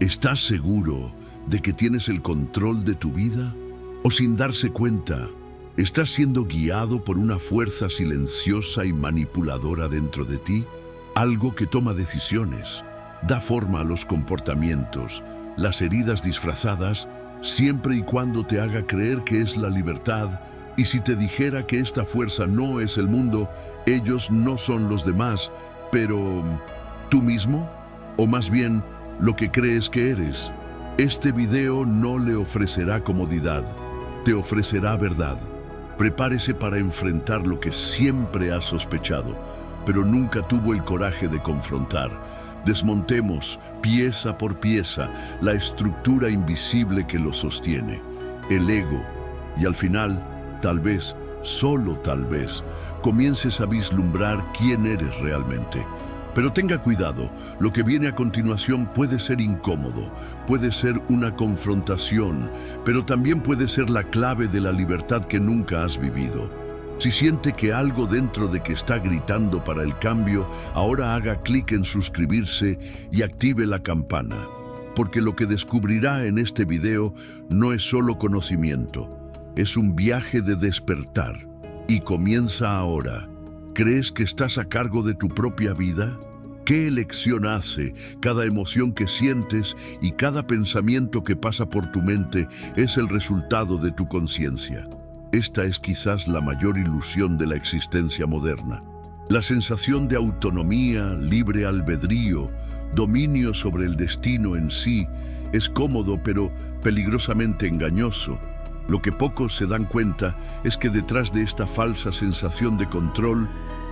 ¿Estás seguro de que tienes el control de tu vida? ¿O sin darse cuenta, estás siendo guiado por una fuerza silenciosa y manipuladora dentro de ti? Algo que toma decisiones, da forma a los comportamientos, las heridas disfrazadas, siempre y cuando te haga creer que es la libertad. Y si te dijera que esta fuerza no es el mundo, ellos no son los demás, pero ¿tú mismo? O más bien, lo que crees que eres. Este video no le ofrecerá comodidad, te ofrecerá verdad. Prepárese para enfrentar lo que siempre ha sospechado, pero nunca tuvo el coraje de confrontar. Desmontemos, pieza por pieza, la estructura invisible que lo sostiene, el ego, y al final, tal vez, solo tal vez, comiences a vislumbrar quién eres realmente. Pero tenga cuidado, lo que viene a continuación puede ser incómodo, puede ser una confrontación, pero también puede ser la clave de la libertad que nunca has vivido. Si siente que algo dentro de que está gritando para el cambio, ahora haga clic en suscribirse y active la campana, porque lo que descubrirá en este video no es solo conocimiento, es un viaje de despertar y comienza ahora. ¿Crees que estás a cargo de tu propia vida? ¿Qué elección hace cada emoción que sientes y cada pensamiento que pasa por tu mente es el resultado de tu conciencia? Esta es quizás la mayor ilusión de la existencia moderna. La sensación de autonomía, libre albedrío, dominio sobre el destino en sí, es cómodo pero peligrosamente engañoso. Lo que pocos se dan cuenta es que detrás de esta falsa sensación de control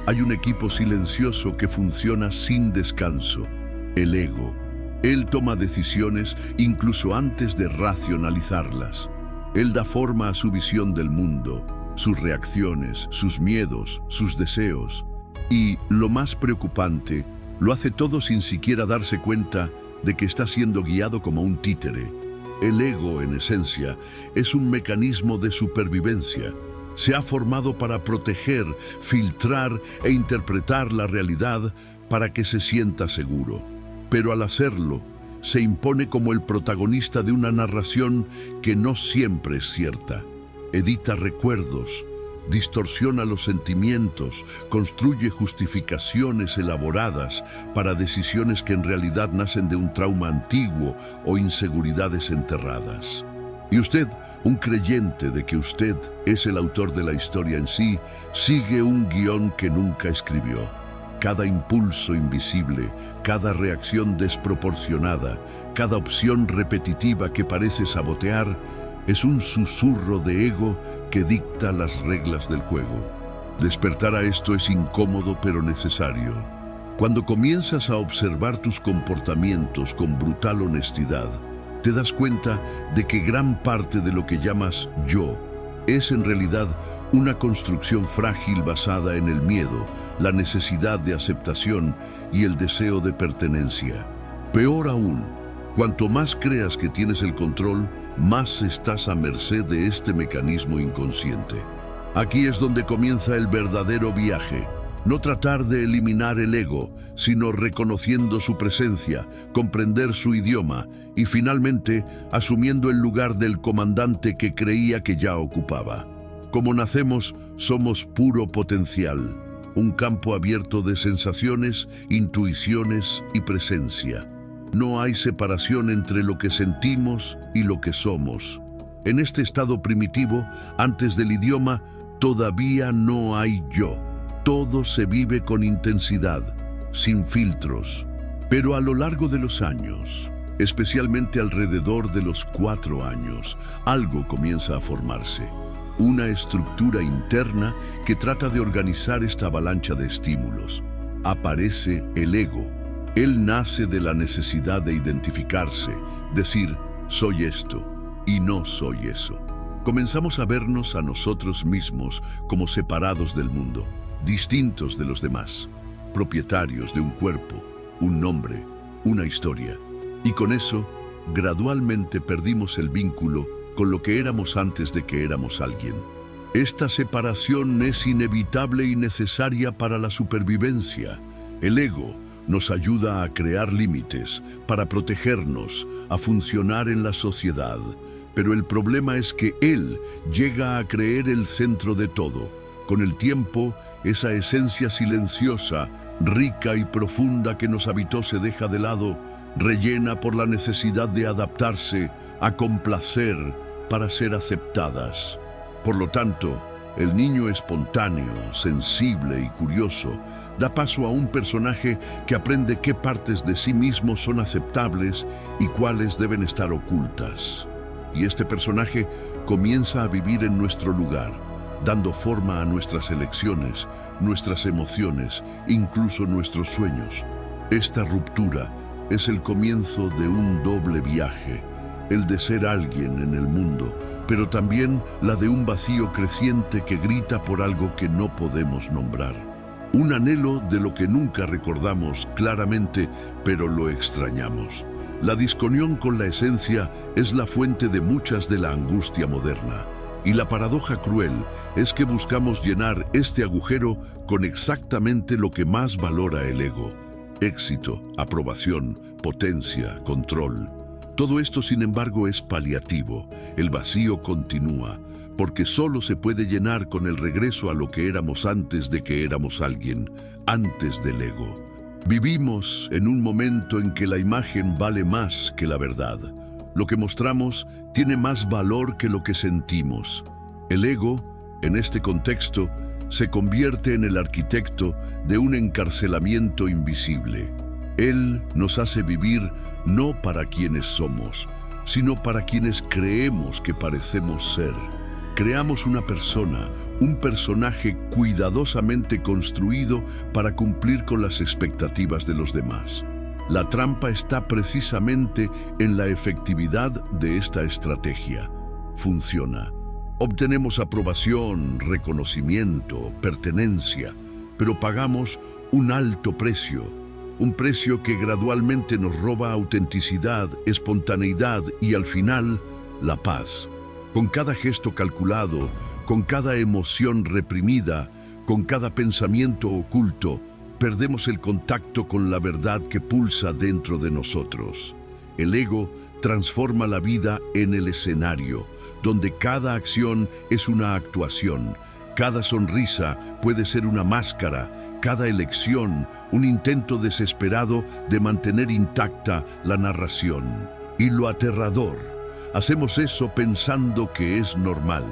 hay un equipo silencioso que funciona sin descanso, el ego. Él toma decisiones incluso antes de racionalizarlas. Él da forma a su visión del mundo, sus reacciones, sus miedos, sus deseos. Y, lo más preocupante, lo hace todo sin siquiera darse cuenta de que está siendo guiado como un títere. El ego, en esencia, es un mecanismo de supervivencia. Se ha formado para proteger, filtrar e interpretar la realidad para que se sienta seguro. Pero al hacerlo, se impone como el protagonista de una narración que no siempre es cierta. Edita recuerdos, distorsiona los sentimientos, construye justificaciones elaboradas para decisiones que en realidad nacen de un trauma antiguo o inseguridades enterradas. Y usted, un creyente de que usted es el autor de la historia en sí, sigue un guión que nunca escribió. Cada impulso invisible, cada reacción desproporcionada, cada opción repetitiva que parece sabotear, es un susurro de ego que dicta las reglas del juego. Despertar a esto es incómodo pero necesario. Cuando comienzas a observar tus comportamientos con brutal honestidad, te das cuenta de que gran parte de lo que llamas yo es en realidad una construcción frágil basada en el miedo, la necesidad de aceptación y el deseo de pertenencia. Peor aún, cuanto más creas que tienes el control, más estás a merced de este mecanismo inconsciente. Aquí es donde comienza el verdadero viaje. No tratar de eliminar el ego, sino reconociendo su presencia, comprender su idioma y finalmente asumiendo el lugar del comandante que creía que ya ocupaba. Como nacemos, somos puro potencial, un campo abierto de sensaciones, intuiciones y presencia. No hay separación entre lo que sentimos y lo que somos. En este estado primitivo, antes del idioma, todavía no hay yo. Todo se vive con intensidad, sin filtros. Pero a lo largo de los años, especialmente alrededor de los 4 años, algo comienza a formarse. Una estructura interna que trata de organizar esta avalancha de estímulos. Aparece el ego. Él nace de la necesidad de identificarse, decir, soy esto y no soy eso. Comenzamos a vernos a nosotros mismos como separados del mundo, distintos de los demás, propietarios de un cuerpo, un nombre, una historia. Y con eso, gradualmente perdimos el vínculo con lo que éramos antes de que éramos alguien. Esta separación es inevitable y necesaria para la supervivencia. El ego, Nos ayuda a crear límites, para protegernos, a funcionar en la sociedad. Pero el problema es que él llega a creer el centro de todo. Con el tiempo, esa esencia silenciosa, rica y profunda que nos habitó se deja de lado, rellena por la necesidad de adaptarse, a complacer, para ser aceptadas. Por lo tanto, el niño espontáneo, sensible y curioso da paso a un personaje que aprende qué partes de sí mismo son aceptables y cuáles deben estar ocultas. Y este personaje comienza a vivir en nuestro lugar, dando forma a nuestras elecciones, nuestras emociones, incluso nuestros sueños. Esta ruptura es el comienzo de un doble viaje, el de ser alguien en el mundo, pero también la de un vacío creciente que grita por algo que no podemos nombrar. Un anhelo de lo que nunca recordamos claramente, pero lo extrañamos. La disconexión con la esencia es la fuente de muchas de la angustia moderna. Y la paradoja cruel es que buscamos llenar este agujero con exactamente lo que más valora el ego: éxito, aprobación, potencia, control. Todo esto, sin embargo, es paliativo. El vacío continúa, porque solo se puede llenar con el regreso a lo que éramos antes de que éramos alguien, antes del ego. Vivimos en un momento en que la imagen vale más que la verdad. Lo que mostramos tiene más valor que lo que sentimos. El ego, en este contexto, se convierte en el arquitecto de un encarcelamiento invisible. Él nos hace vivir no para quienes somos, sino para quienes creemos que parecemos ser. Creamos una persona, un personaje cuidadosamente construido para cumplir con las expectativas de los demás. La trampa está precisamente en la efectividad de esta estrategia. Funciona. Obtenemos aprobación, reconocimiento, pertenencia, pero pagamos un alto precio. Un precio que gradualmente nos roba autenticidad, espontaneidad y, al final, la paz. Con cada gesto calculado, con cada emoción reprimida, con cada pensamiento oculto, perdemos el contacto con la verdad que pulsa dentro de nosotros. El ego transforma la vida en el escenario, donde cada acción es una actuación, cada sonrisa puede ser una máscara, cada elección un intento desesperado de mantener intacta la narración. Y lo aterrador, hacemos eso pensando que es normal.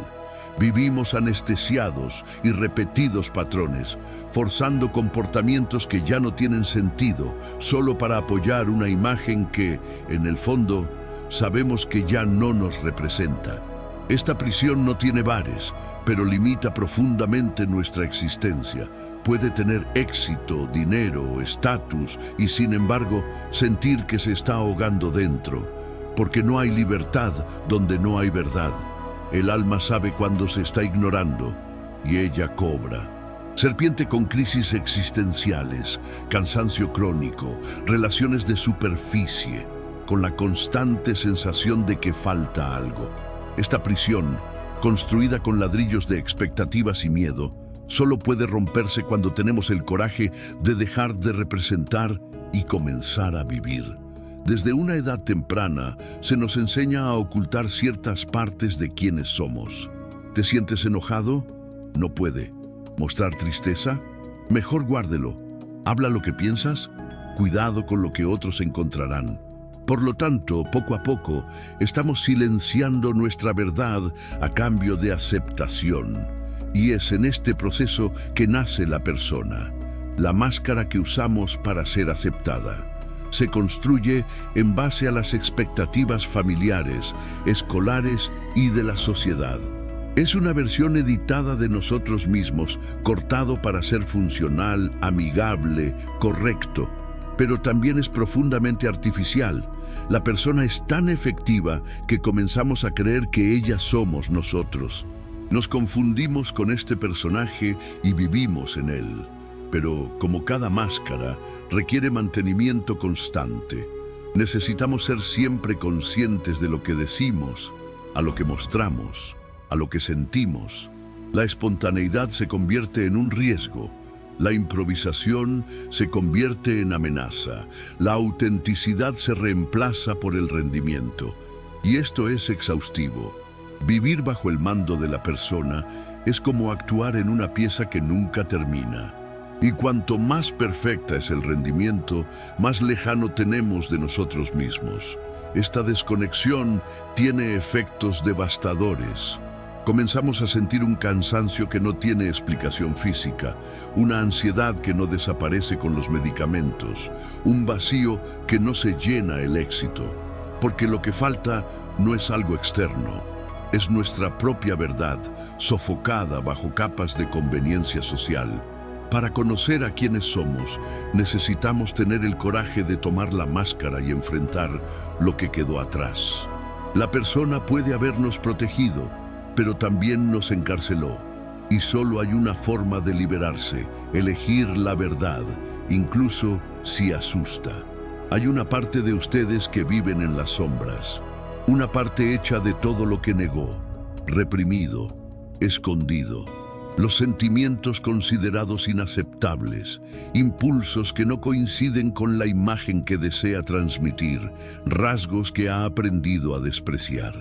Vivimos anestesiados y repetidos patrones, forzando comportamientos que ya no tienen sentido, solo para apoyar una imagen que, en el fondo, sabemos que ya no nos representa. Esta prisión no tiene bares, pero limita profundamente nuestra existencia. Puede tener éxito, dinero, estatus y, sin embargo, sentir que se está ahogando dentro, porque no hay libertad donde no hay verdad. El alma sabe cuando se está ignorando y ella cobra. Serpiente con crisis existenciales, cansancio crónico, relaciones de superficie, con la constante sensación de que falta algo. Esta prisión, construida con ladrillos de expectativas y miedo, solo puede romperse cuando tenemos el coraje de dejar de representar y comenzar a vivir. Desde una edad temprana se nos enseña a ocultar ciertas partes de quienes somos. ¿Te sientes enojado? No puede. ¿Mostrar tristeza? Mejor guárdelo. ¿Habla lo que piensas? Cuidado con lo que otros encontrarán. Por lo tanto, poco a poco, estamos silenciando nuestra verdad a cambio de aceptación. Y es en este proceso que nace la persona, la máscara que usamos para ser aceptada. Se construye en base a las expectativas familiares, escolares y de la sociedad. Es una versión editada de nosotros mismos, cortado para ser funcional, amigable, correcto, pero también es profundamente artificial. La persona es tan efectiva que comenzamos a creer que ella somos nosotros. Nos confundimos con este personaje y vivimos en él. Pero, como cada máscara, requiere mantenimiento constante. Necesitamos ser siempre conscientes de lo que decimos, a lo que mostramos, a lo que sentimos. La espontaneidad se convierte en un riesgo, La improvisación se convierte en amenaza. La autenticidad se reemplaza por el rendimiento. Y esto es exhaustivo. Vivir bajo el mando de la persona es como actuar en una pieza que nunca termina. Y cuanto más perfecta es el rendimiento, más lejano tenemos de nosotros mismos. Esta desconexión tiene efectos devastadores. Comenzamos a sentir un cansancio que no tiene explicación física, una ansiedad que no desaparece con los medicamentos, un vacío que no se llena el éxito, porque lo que falta no es algo externo, es nuestra propia verdad, sofocada bajo capas de conveniencia social. Para conocer a quiénes somos, necesitamos tener el coraje de tomar la máscara y enfrentar lo que quedó atrás. La persona puede habernos protegido, pero también nos encarceló. Y solo hay una forma de liberarse, elegir la verdad, incluso si asusta. Hay una parte de ustedes que viven en las sombras, una parte hecha de todo lo que negó, reprimido, escondido. Los sentimientos considerados inaceptables, impulsos que no coinciden con la imagen que desea transmitir, rasgos que ha aprendido a despreciar.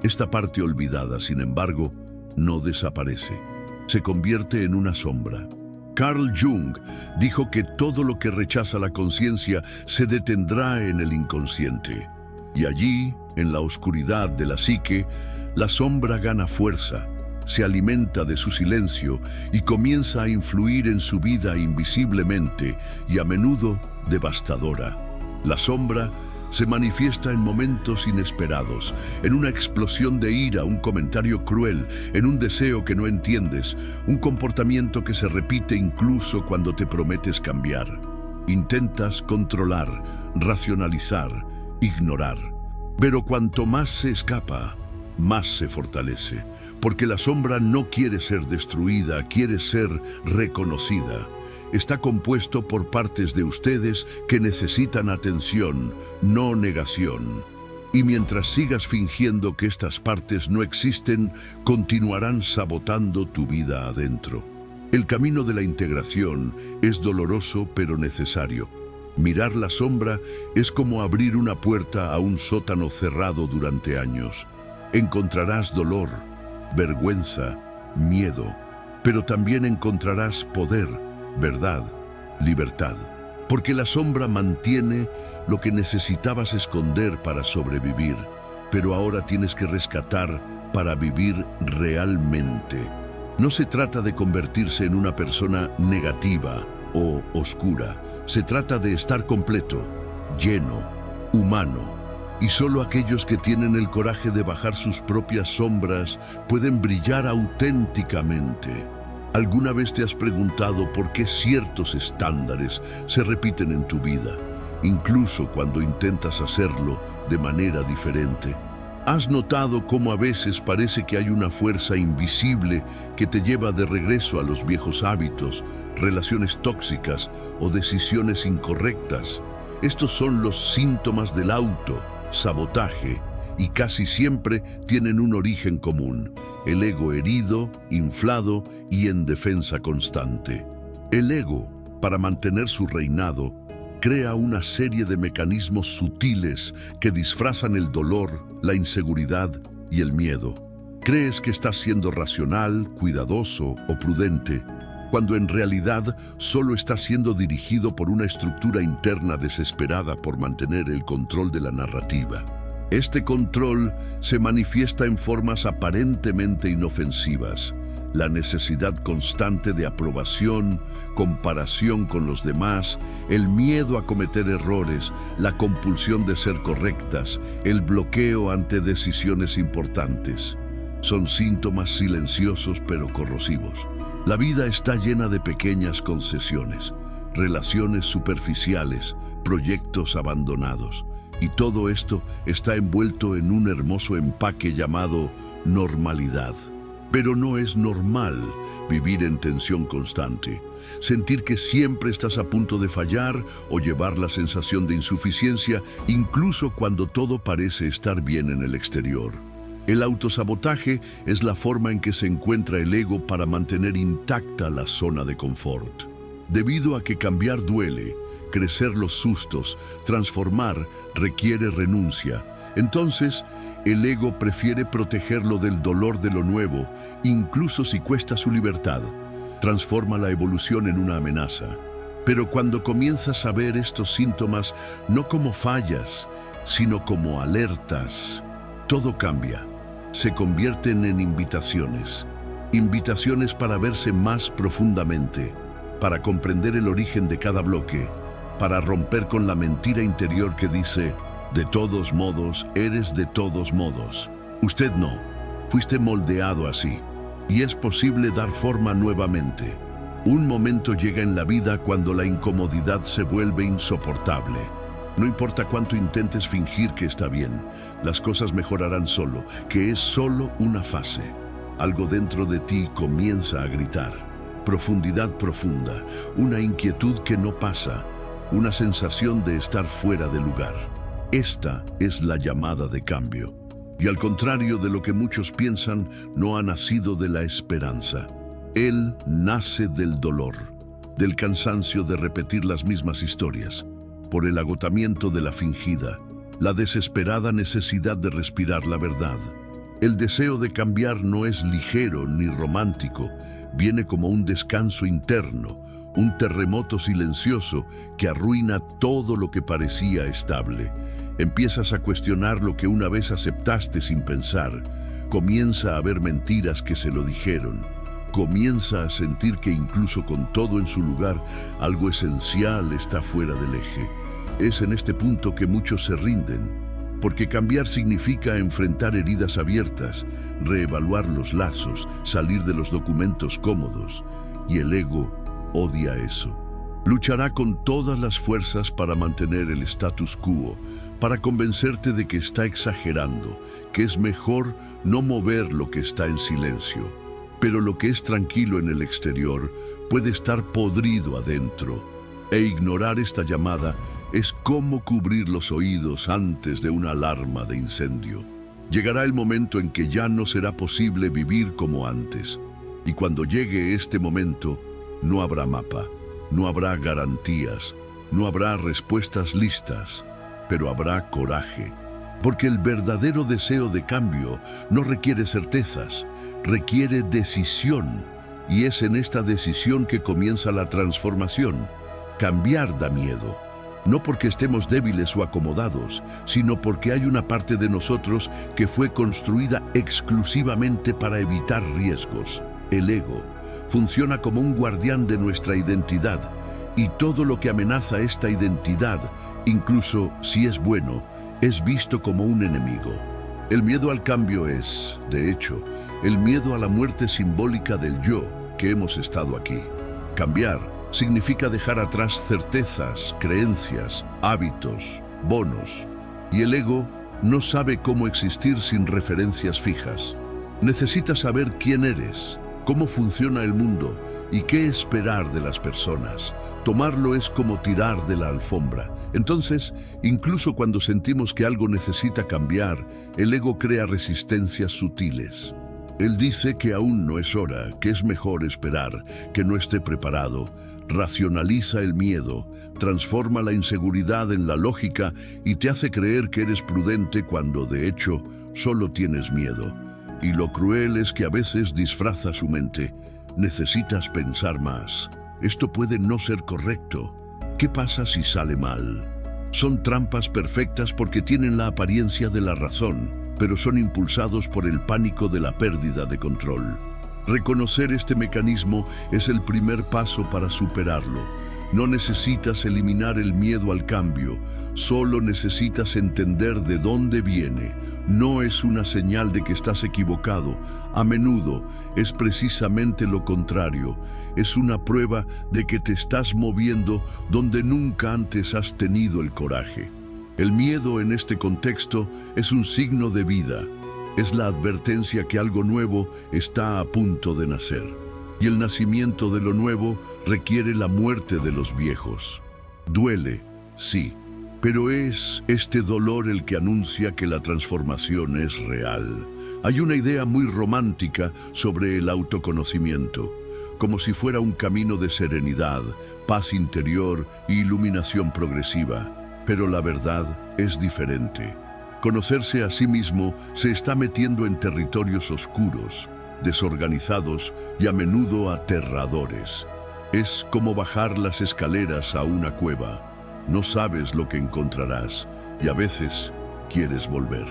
Esta parte olvidada, sin embargo, no desaparece. Se convierte en una sombra. Carl Jung dijo que todo lo que rechaza la conciencia se detendrá en el inconsciente. Y allí, en la oscuridad de la psique, la sombra gana fuerza, se alimenta de su silencio y comienza a influir en su vida invisiblemente y a menudo devastadora. La sombra se manifiesta en momentos inesperados, en una explosión de ira, un comentario cruel, en un deseo que no entiendes, un comportamiento que se repite incluso cuando te prometes cambiar. Intentas controlar, racionalizar, ignorar. Pero cuanto más se escapa, más se fortalece, porque la sombra no quiere ser destruida, quiere ser reconocida. Está compuesto por partes de ustedes que necesitan atención, no negación. Y mientras sigas fingiendo que estas partes no existen, continuarán sabotando tu vida adentro. El camino de la integración es doloroso pero necesario. Mirar la sombra es como abrir una puerta a un sótano cerrado durante años. Encontrarás dolor, vergüenza, miedo, pero también encontrarás poder, verdad, libertad, porque la sombra mantiene lo que necesitabas esconder para sobrevivir, pero ahora tienes que rescatar para vivir realmente. No se trata de convertirse en una persona negativa o oscura, se trata de estar completo, lleno, humano, y solo aquellos que tienen el coraje de bajar sus propias sombras pueden brillar auténticamente. ¿Alguna vez te has preguntado por qué ciertos estándares se repiten en tu vida, incluso cuando intentas hacerlo de manera diferente? ¿Has notado cómo a veces parece que hay una fuerza invisible que te lleva de regreso a los viejos hábitos, relaciones tóxicas o decisiones incorrectas? Estos son los síntomas del sabotaje y casi siempre tienen un origen común: el ego herido, inflado y en defensa constante. El ego, para mantener su reinado, crea una serie de mecanismos sutiles que disfrazan el dolor, la inseguridad y el miedo. Crees que estás siendo racional, cuidadoso o prudente, cuando en realidad solo estás siendo dirigido por una estructura interna desesperada por mantener el control de la narrativa. Este control se manifiesta en formas aparentemente inofensivas: la necesidad constante de aprobación, comparación con los demás, el miedo a cometer errores, la compulsión de ser correctas, el bloqueo ante decisiones importantes. Son síntomas silenciosos pero corrosivos. La vida está llena de pequeñas concesiones, relaciones superficiales, proyectos abandonados. Y todo esto está envuelto en un hermoso empaque llamado normalidad. Pero no es normal vivir en tensión constante, sentir que siempre estás a punto de fallar o llevar la sensación de insuficiencia incluso cuando todo parece estar bien en el exterior. El autosabotaje es la forma en que se encuentra el ego para mantener intacta la zona de confort. Debido a que cambiar duele, crecer los sustos, transformar requiere renuncia. Entonces, el ego prefiere protegerlo del dolor de lo nuevo, incluso si cuesta su libertad. Transforma la evolución en una amenaza. Pero cuando comienzas a ver estos síntomas no como fallas, sino como alertas, todo cambia. Se convierten en invitaciones. Invitaciones para verse más profundamente, para comprender el origen de cada bloque, para romper con la mentira interior que dice: de todos modos, eres de todos modos. Usted no. Fuiste moldeado así. Y es posible dar forma nuevamente. Un momento llega en la vida cuando la incomodidad se vuelve insoportable. No importa cuánto intentes fingir que está bien, las cosas mejorarán solo, que es solo una fase. Algo dentro de ti comienza a gritar. Profundidad profunda, una inquietud que no pasa, una sensación de estar fuera de lugar. Esta es la llamada de cambio. Y al contrario de lo que muchos piensan, no ha nacido de la esperanza. Él nace del dolor, del cansancio de repetir las mismas historias, por el agotamiento de la fingida, la desesperada necesidad de respirar la verdad. El deseo de cambiar no es ligero ni romántico, viene como un descanso interno, un terremoto silencioso que arruina todo lo que parecía estable. Empiezas a cuestionar lo que una vez aceptaste sin pensar. Comienza a haber mentiras que se lo dijeron. Comienza a sentir que incluso con todo en su lugar, algo esencial está fuera del eje. Es en este punto que muchos se rinden, porque cambiar significa enfrentar heridas abiertas, reevaluar los lazos, salir de los documentos cómodos, y el ego odia eso. Luchará con todas las fuerzas para mantener el status quo, para convencerte de que está exagerando, que es mejor no mover lo que está en silencio. Pero lo que es tranquilo en el exterior puede estar podrido adentro, e ignorar esta llamada es como cubrir los oídos antes de una alarma de incendio. Llegará el momento en que ya no será posible vivir como antes, y cuando llegue este momento, no habrá mapa, no habrá garantías, no habrá respuestas listas, pero habrá coraje. Porque el verdadero deseo de cambio no requiere certezas, requiere decisión, y es en esta decisión que comienza la transformación. Cambiar da miedo, no porque estemos débiles o acomodados, sino porque hay una parte de nosotros que fue construida exclusivamente para evitar riesgos. El ego funciona como un guardián de nuestra identidad, y todo lo que amenaza esta identidad, incluso si es bueno, es visto como un enemigo. El miedo al cambio es, de hecho, el miedo a la muerte simbólica del yo que hemos estado aquí. Cambiar significa dejar atrás certezas, creencias, hábitos, bonos. Y el ego no sabe cómo existir sin referencias fijas. Necesita saber quién eres, cómo funciona el mundo y qué esperar de las personas. Tomarlo es como tirar de la alfombra. Entonces, incluso cuando sentimos que algo necesita cambiar, el ego crea resistencias sutiles. Él dice que aún no es hora, que es mejor esperar, que no esté preparado. Racionaliza el miedo, transforma la inseguridad en la lógica y te hace creer que eres prudente cuando, de hecho, solo tienes miedo. Y lo cruel es que a veces disfraza su mente. Necesitas pensar más. Esto puede no ser correcto. ¿Qué pasa si sale mal? Son trampas perfectas porque tienen la apariencia de la razón, pero son impulsados por el pánico de la pérdida de control. Reconocer este mecanismo es el primer paso para superarlo. No necesitas eliminar el miedo al cambio, solo necesitas entender de dónde viene. No es una señal de que estás equivocado, a menudo es precisamente lo contrario. Es una prueba de que te estás moviendo donde nunca antes has tenido el coraje. El miedo en este contexto es un signo de vida. Es la advertencia que algo nuevo está a punto de nacer. Y el nacimiento de lo nuevo requiere la muerte de los viejos. Duele, sí, pero es este dolor el que anuncia que la transformación es real. Hay una idea muy romántica sobre el autoconocimiento. como si fuera un camino de serenidad, paz interior e iluminación progresiva. Pero la verdad es diferente. Conocerse a sí mismo se está metiendo en territorios oscuros, desorganizados y a menudo aterradores. Es como bajar las escaleras a una cueva. No sabes lo que encontrarás y a veces quieres volver.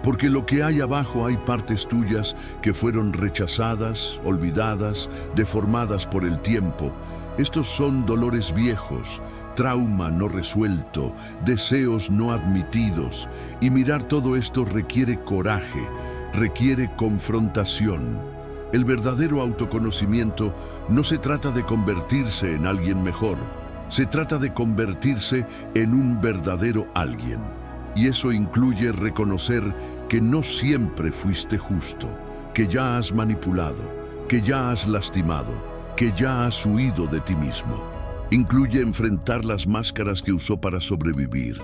Porque lo que hay abajo hay partes tuyas que fueron rechazadas, olvidadas, deformadas por el tiempo. Estos son dolores viejos, trauma no resuelto, deseos no admitidos. Y mirar todo esto requiere coraje, requiere confrontación. El verdadero autoconocimiento no se trata de convertirse en alguien mejor, se trata de convertirse en un verdadero alguien. Y eso incluye reconocer que no siempre fuiste justo, que ya has manipulado, que ya has lastimado, que ya has huido de ti mismo. Incluye enfrentar las máscaras que usó para sobrevivir,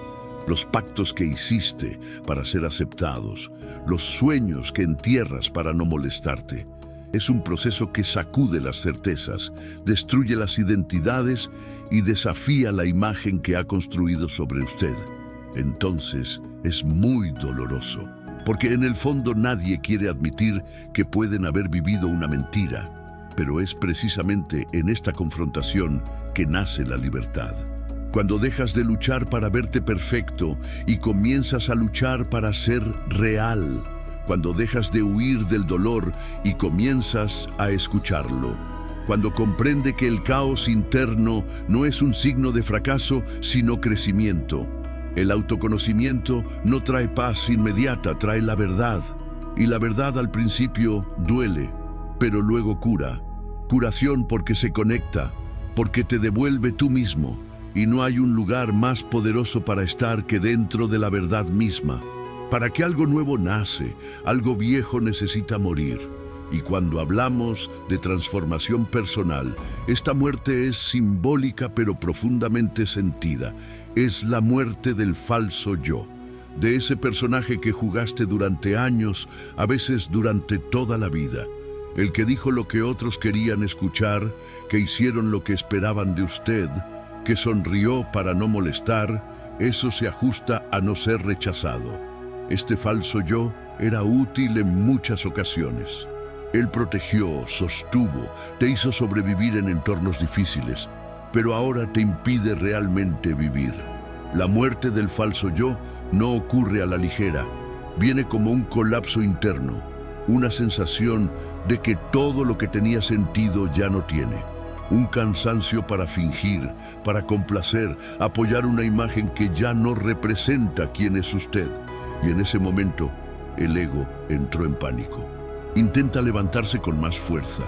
los pactos que hiciste para ser aceptados, los sueños que entierras para no molestarte. Es un proceso que sacude las certezas, destruye las identidades y desafía la imagen que ha construido sobre usted. Entonces es muy doloroso, porque en el fondo nadie quiere admitir que pueden haber vivido una mentira, pero es precisamente en esta confrontación que nace la libertad. Cuando dejas de luchar para verte perfecto y comienzas a luchar para ser real, cuando dejas de huir del dolor y comienzas a escucharlo, cuando comprende que el caos interno no es un signo de fracaso, sino crecimiento. El autoconocimiento no trae paz inmediata, trae la verdad. Y la verdad al principio duele, pero luego cura. Curación porque se conecta, porque te devuelve tú mismo. Y no hay un lugar más poderoso para estar que dentro de la verdad misma. Para que algo nuevo nace, algo viejo necesita morir. Y cuando hablamos de transformación personal, esta muerte es simbólica pero profundamente sentida. Es la muerte del falso yo, de ese personaje que jugaste durante años, a veces durante toda la vida. El que dijo lo que otros querían escuchar, que hicieron lo que esperaban de usted, que sonrió para no molestar, eso se ajusta a no ser rechazado. Este falso yo era útil en muchas ocasiones. Él protegió, sostuvo, te hizo sobrevivir en entornos difíciles, pero ahora te impide realmente vivir. La muerte del falso yo no ocurre a la ligera, viene como un colapso interno, una sensación de que todo lo que tenía sentido ya no tiene. Un cansancio para fingir, para complacer, apoyar una imagen que ya no representa quién es usted. Y en ese momento, el ego entró en pánico. Intenta levantarse con más fuerza.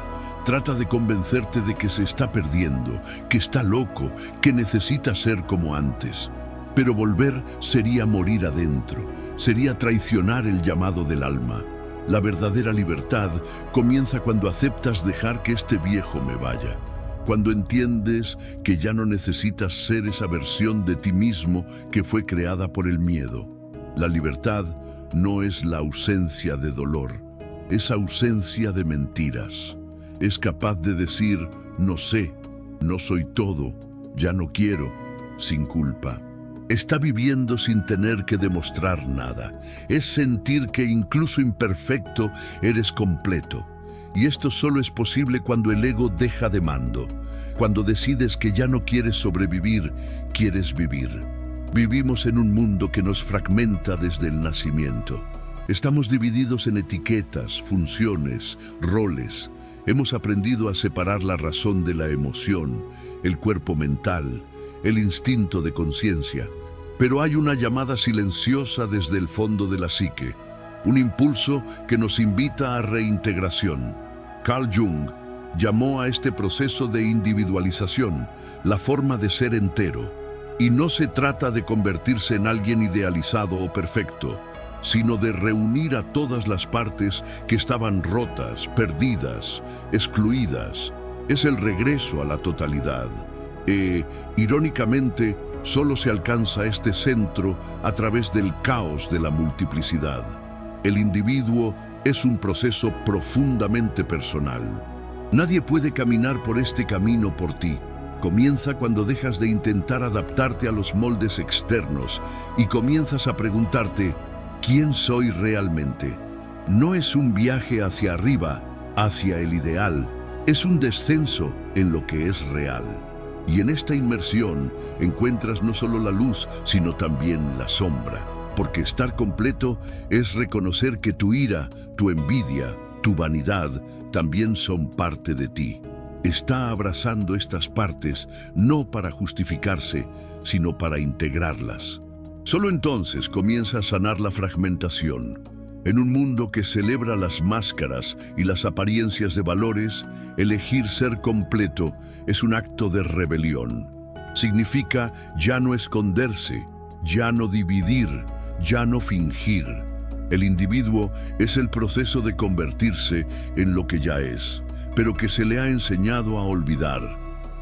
Trata de convencerte de que se está perdiendo, que está loco, que necesita ser como antes. Pero volver sería morir adentro, sería traicionar el llamado del alma. La verdadera libertad comienza cuando aceptas dejar que este viejo me vaya. Cuando entiendes que ya no necesitas ser esa versión de ti mismo que fue creada por el miedo. La libertad no es la ausencia de dolor, es ausencia de mentiras. Es capaz de decir, no sé, no soy todo, ya no quiero, sin culpa. Está viviendo sin tener que demostrar nada. Es sentir que incluso imperfecto eres completo. Y esto solo es posible cuando el ego deja de mando. Cuando decides que ya no quieres sobrevivir, quieres vivir. Vivimos en un mundo que nos fragmenta desde el nacimiento. Estamos divididos en etiquetas, funciones, roles. Hemos aprendido a separar la razón de la emoción, el cuerpo mental, el instinto de conciencia. Pero hay una llamada silenciosa desde el fondo de la psique, un impulso que nos invita a reintegración. Carl Jung llamó a este proceso de individualización, la forma de ser entero. Y no se trata de convertirse en alguien idealizado o perfecto, sino de reunir a todas las partes que estaban rotas, perdidas, excluidas. Es el regreso a la totalidad. Irónicamente, solo se alcanza este centro a través del caos de la multiplicidad. El individuo es un proceso profundamente personal. Nadie puede caminar por este camino por ti. Comienza cuando dejas de intentar adaptarte a los moldes externos y comienzas a preguntarte, ¿quién soy realmente? No es un viaje hacia arriba, hacia el ideal, es un descenso en lo que es real. Y en esta inmersión encuentras no solo la luz, sino también la sombra. Porque estar completo es reconocer que tu ira, tu envidia, tu vanidad también son parte de ti. Está abrazando estas partes no para justificarse, sino para integrarlas. Solo entonces comienza a sanar la fragmentación. En un mundo que celebra las máscaras y las apariencias de valores, elegir ser completo es un acto de rebelión. Significa ya no esconderse, ya no dividir, ya no fingir. El individuo es el proceso de convertirse en lo que ya es, pero que se le ha enseñado a olvidar.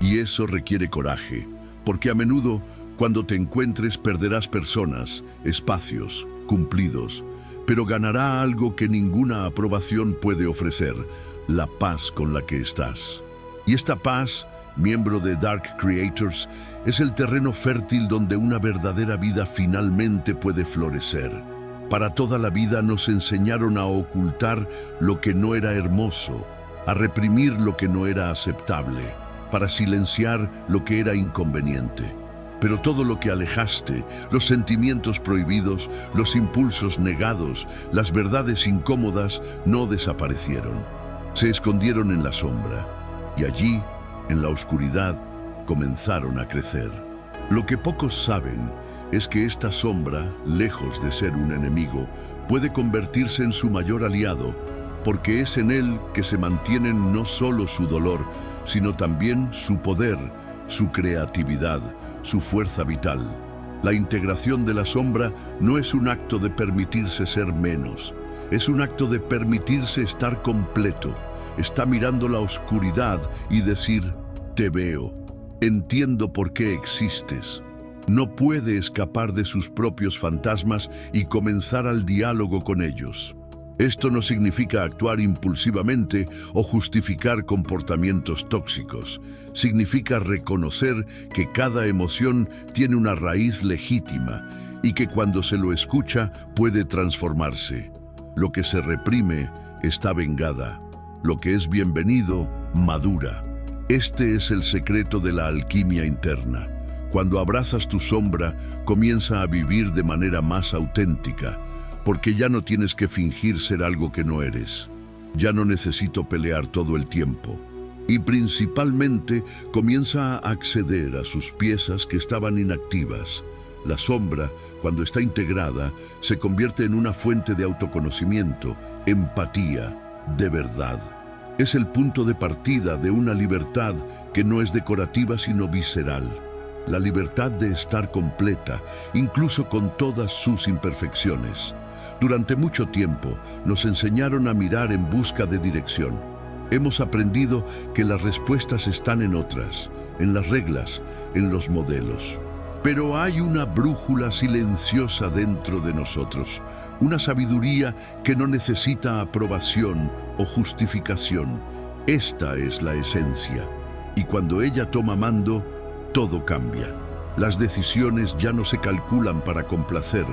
Y eso requiere coraje, porque a menudo, cuando te encuentres, perderás personas, espacios, cumplidos, pero ganará algo que ninguna aprobación puede ofrecer, la paz con la que estás. Y esta paz, miembro de Dark Creators, es el terreno fértil donde una verdadera vida finalmente puede florecer. Para toda la vida nos enseñaron a ocultar lo que no era hermoso, a reprimir lo que no era aceptable, para silenciar lo que era inconveniente. Pero todo lo que alejaste, los sentimientos prohibidos, los impulsos negados, las verdades incómodas, no desaparecieron. Se escondieron en la sombra, y allí, en la oscuridad, comenzaron a crecer. Lo que pocos saben es que esta sombra, lejos de ser un enemigo, puede convertirse en su mayor aliado, porque es en él que se mantienen no solo su dolor, sino también su poder, su creatividad, su fuerza vital. La integración de la sombra no es un acto de permitirse ser menos, es un acto de permitirse estar completo. Está mirando la oscuridad y decir, te veo, entiendo por qué existes. No puede escapar de sus propios fantasmas y comenzar al diálogo con ellos. Esto no significa actuar impulsivamente o justificar comportamientos tóxicos. Significa reconocer que cada emoción tiene una raíz legítima y que cuando se lo escucha puede transformarse. Lo que se reprime está vengada. Lo que es bienvenido, madura. Este es el secreto de la alquimia interna. Cuando abrazas tu sombra, comienza a vivir de manera más auténtica, porque ya no tienes que fingir ser algo que no eres. Ya no necesito pelear todo el tiempo. Y principalmente comienza a acceder a sus piezas que estaban inactivas. La sombra, cuando está integrada, se convierte en una fuente de autoconocimiento, empatía, de verdad. Es el punto de partida de una libertad que no es decorativa sino visceral. La libertad de estar completa, incluso con todas sus imperfecciones. Durante mucho tiempo nos enseñaron a mirar en busca de dirección. Hemos aprendido que las respuestas están en otras, en las reglas, en los modelos. Pero hay una brújula silenciosa dentro de nosotros, una sabiduría que no necesita aprobación o justificación. Esta es la esencia, y cuando ella toma mando, todo cambia. Las decisiones ya no se calculan para complacer.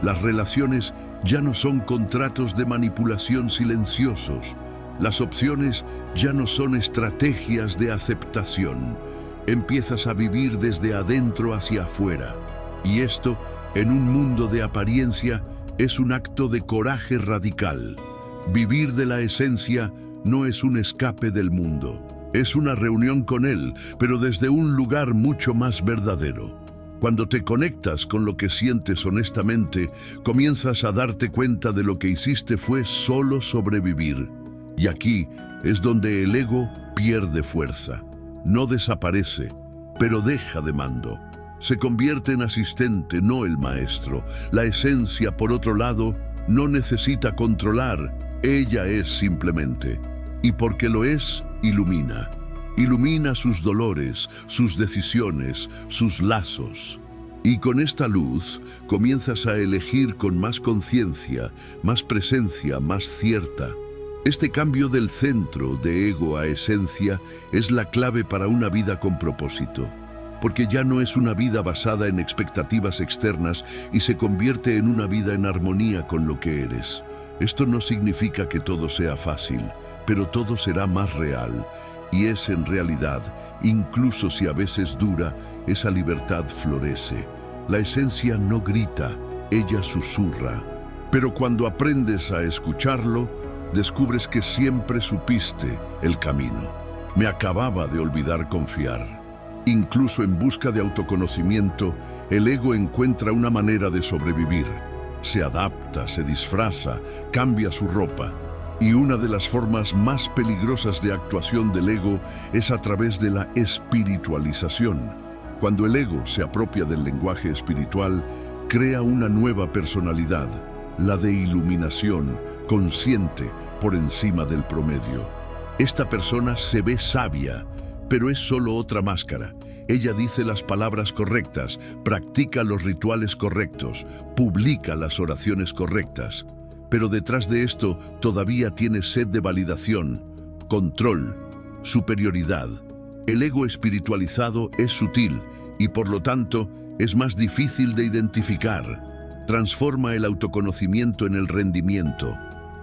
Las relaciones ya no son contratos de manipulación silenciosos. Las opciones ya no son estrategias de aceptación. Empiezas a vivir desde adentro hacia afuera. Y esto, en un mundo de apariencia, es un acto de coraje radical. Vivir de la esencia no es un escape del mundo. Es una reunión con él, pero desde un lugar mucho más verdadero. Cuando te conectas con lo que sientes honestamente, comienzas a darte cuenta de lo que hiciste fue solo sobrevivir. Y aquí es donde el ego pierde fuerza. No desaparece, pero deja de mando. Se convierte en asistente, no el maestro. La esencia, por otro lado, no necesita controlar. Ella es simplemente. Y porque lo es, ilumina. Ilumina sus dolores, sus decisiones, sus lazos. Y con esta luz comienzas a elegir con más conciencia, más presencia, más cierta. Este cambio del centro de ego a esencia es la clave para una vida con propósito, porque ya no es una vida basada en expectativas externas y se convierte en una vida en armonía con lo que eres. Esto no significa que todo sea fácil, pero todo será más real, y es en realidad, incluso si a veces dura, esa libertad florece. La esencia no grita, ella susurra, pero cuando aprendes a escucharlo, descubres que siempre supiste el camino. Me acababa de olvidar confiar. Incluso en busca de autoconocimiento, el ego encuentra una manera de sobrevivir. Se adapta, se disfraza, cambia su ropa. Y una de las formas más peligrosas de actuación del ego es a través de la espiritualización. Cuando el ego se apropia del lenguaje espiritual, crea una nueva personalidad, la de iluminación, consciente por encima del promedio. Esta persona se ve sabia, pero es solo otra máscara. Ella dice las palabras correctas, practica los rituales correctos, publica las oraciones correctas. Pero detrás de esto todavía tiene sed de validación, control, superioridad. El ego espiritualizado es sutil y por lo tanto es más difícil de identificar. Transforma el autoconocimiento en el rendimiento.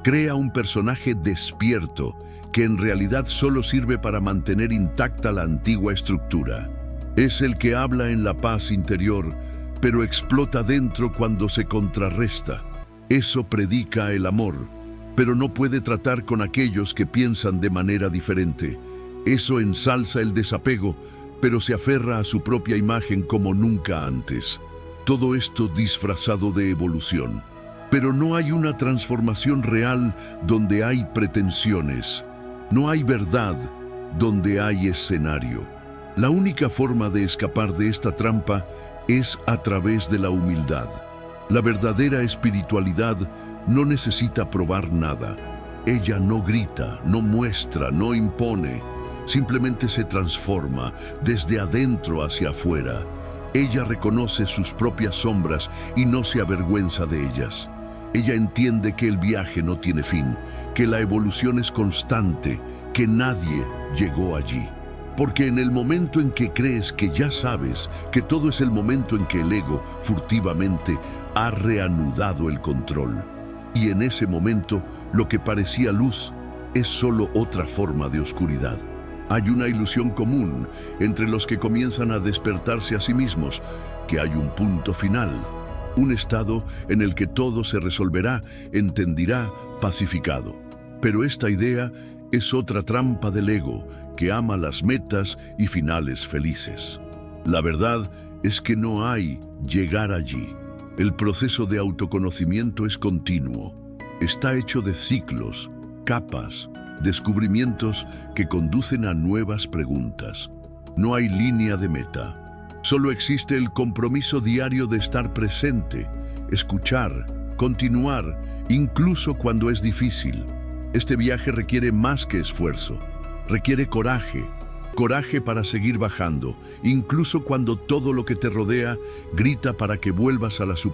Crea un personaje despierto que en realidad solo sirve para mantener intacta la antigua estructura. Es el que habla en la paz interior, pero explota dentro cuando se contrarresta. Eso predica el amor, pero no puede tratar con aquellos que piensan de manera diferente. Eso ensalza el desapego, pero se aferra a su propia imagen como nunca antes. Todo esto disfrazado de evolución. Pero no hay una transformación real donde hay pretensiones. No hay verdad donde hay escenario. La única forma de escapar de esta trampa es a través de la humildad. La verdadera espiritualidad no necesita probar nada. Ella no grita, no muestra, no impone. Simplemente se transforma desde adentro hacia afuera. Ella reconoce sus propias sombras y no se avergüenza de ellas. Ella entiende que el viaje no tiene fin, que la evolución es constante, que nadie llegó allí. Porque en el momento en que crees que ya sabes, que todo es el momento en que el ego, furtivamente, ha reanudado el control. Y en ese momento, lo que parecía luz es solo otra forma de oscuridad. Hay una ilusión común entre los que comienzan a despertarse a sí mismos, que hay un punto final, un estado en el que todo se resolverá, entenderá, pacificado. Pero esta idea es otra trampa del ego, que ama las metas y finales felices. La verdad es que no hay llegar allí. El proceso de autoconocimiento es continuo. Está hecho de ciclos, capas, descubrimientos que conducen a nuevas preguntas. No hay línea de meta. Solo existe el compromiso diario de estar presente, escuchar, continuar, incluso cuando es difícil. Este viaje requiere más que esfuerzo. Requiere coraje. Coraje para seguir bajando, incluso cuando todo lo que te rodea grita para que vuelvas a la superficie.